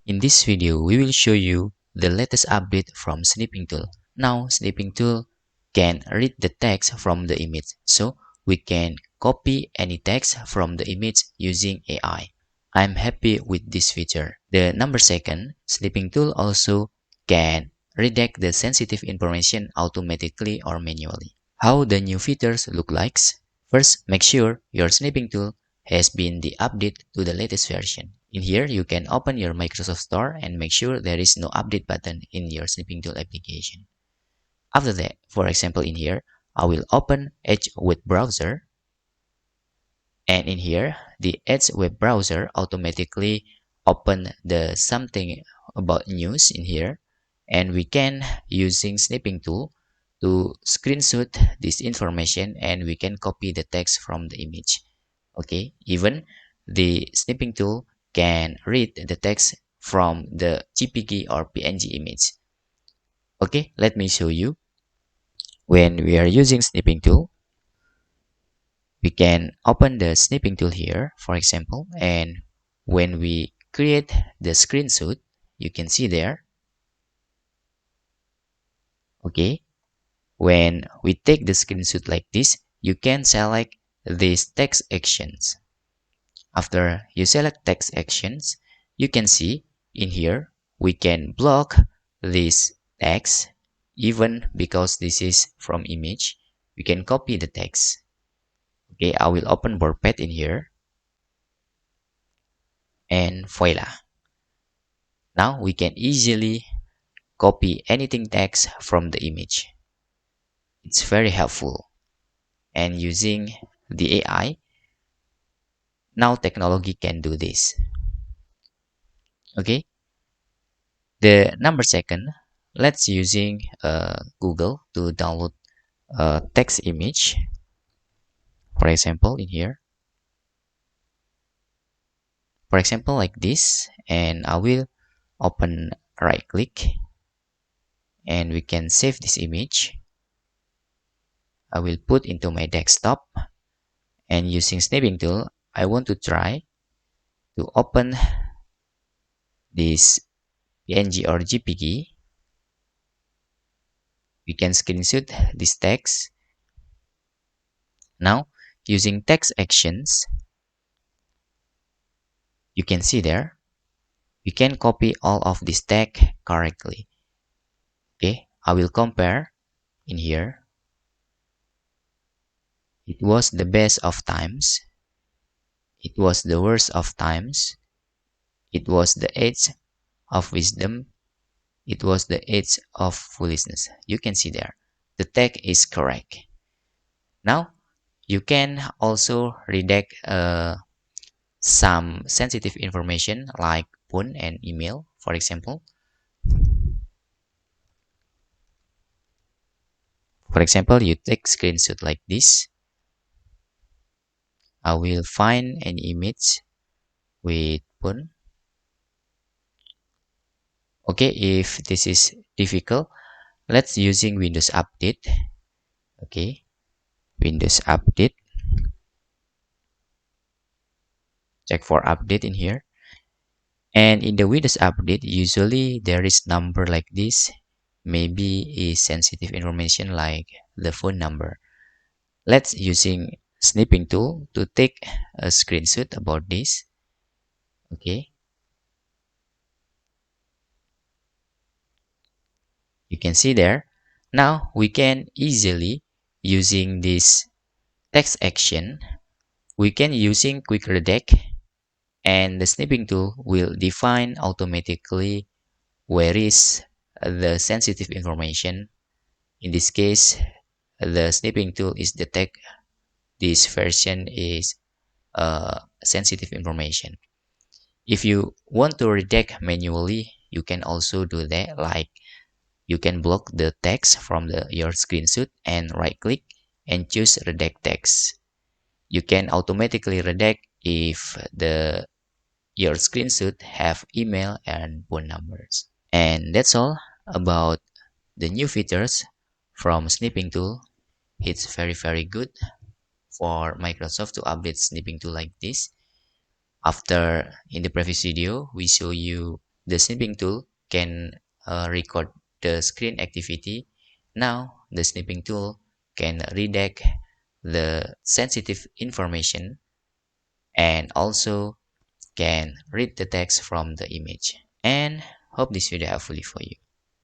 In this video, we will show you the latest update from Snipping Tool. Now, Snipping Tool can read the text from the image, so we can copy any text from the image using AI. I'm happy with this feature. The number second, Snipping Tool also can redact the sensitive information automatically or manually. How the new features look like? First, make sure your Snipping Tool has been the update to the latest version. In here, you can open your Microsoft Store and make sure there is no update button in your Snipping Tool application. After that, for example in here, I will open Edge web browser, and in here, the Edge web browser automatically open the something about news in here, and we can using Snipping Tool to screenshot this information and we can copy the text from the image. Okay, even the Snipping Tool can read the text from the JPG or PNG image. Okay, let me show you. When we are using Snipping Tool, we can open the Snipping Tool here, for example, and when we create the screenshot, you can see there. Okay, when we take the screenshot like this, you can select these text actions. After you select text actions, you can see in here we can block this text. Even because this is from image, we can copy the text. Okay, I will open WordPad in here and voila. Now we can easily copy anything text from the image. It's very helpful. And using the AI, now technology can do this. Okay, the number second, let's using Google to download a text image, for example in here, for example like this, and I will open, right click, and we can save this image. I will put into my desktop, and using Snipping Tool, I want to try to open this PNG or JPG. We can screenshot this text. Now, using text actions, you can see there, we can copy all of this text correctly. Okay, I will compare in here. It was the best of times. It was the worst of times. It was the age of wisdom. It was the age of foolishness. You can see there. The text is correct. Now, you can also redact some sensitive information like phone and email, for example. For example, you take screenshot like this. I will find an image with phone. Okay, if this is difficult, let's using Windows Update. Okay, Windows Update. Check for update in here. And in the Windows Update, usually there is number like this. Maybe is sensitive information like the phone number. Let's using Snipping Tool to take a screenshot about this. Okay, you can see there. Now we can easily using this text action, we can using quick redact, and the Snipping Tool will define automatically where is the sensitive information. In this case, the Snipping Tool is detect this version is sensitive information. If you want to redact manually, you can also do that. Like you can block the text from your screenshot and right click and choose redact text. You can automatically redact if your screenshot have email and phone numbers. And that's all about the new features from Snipping Tool. It's very good for Microsoft to update Snipping Tool like this. After in the previous video, we show you the snipping tool can record the screen activity. Now the snipping tool can redact the sensitive information and also can read the text from the image. And hope this video helpful for you.